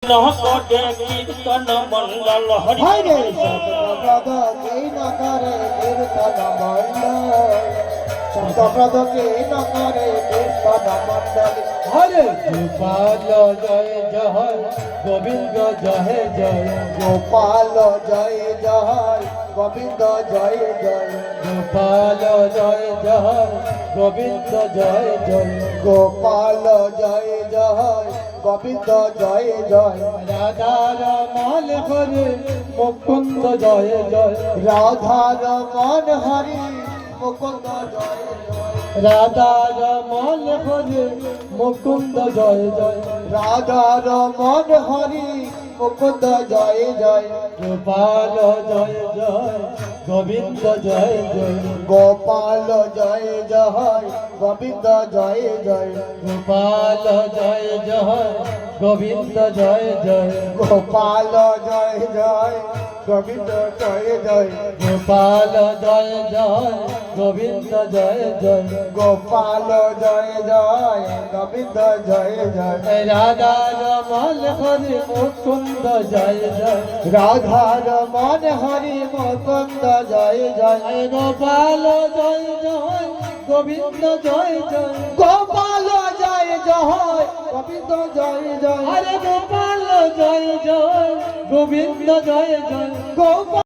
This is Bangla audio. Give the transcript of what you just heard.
নহকটে কীর্তন মণ্ডল হরি হরে শব্দপ্রদ কে ন করে কীর্তন মণ্ডল শব্দপ্রদ কে ন করে কীর্তন মণ্ডল হরে গোপাল জয় জয় গোবিন্দ জয় জয় গোপাল জয় জয় গোবিন্দ জয় জয় গোপাল জয় জয় গোবিন্দ জয় জয় গোপাল জয় জয় গোবিন্দ জয় জয় রাধা রমন হরে মুকুন্দ জয় জয় রাধা রমন হরি মুকুন্দ জয় জয় রাধা রমন হরে মুকুন্দ জয় জয় রাধা রমন হরি মুকুন্দ জয় জয় গোপাল জয় জয় গোবিন্দ জয় জয় গোপাল জয় জয় গোবিন্দ জয় জয় গোপাল জয় জয় গোবিন্দ জয় জয় গোপাল জয় জয় গোবিন্দ জয় জয় গোপাল জয় জয় গোবিন্দ জয় জয় গোপাল জয় জয় গোবিন্দ জয় জয় রাধা রমন হরে মুকুন্দ জয় জয় রাধা রমন হরি মুকুন্দ জয় জয় গোপাল জয় জয় গোবিন্দ জয় জয় গোপাল জয় জয় গোবিন্দ জয় জয় হরে গোপাল জয় জয় গোবিন্দ জয় জয় গোপাল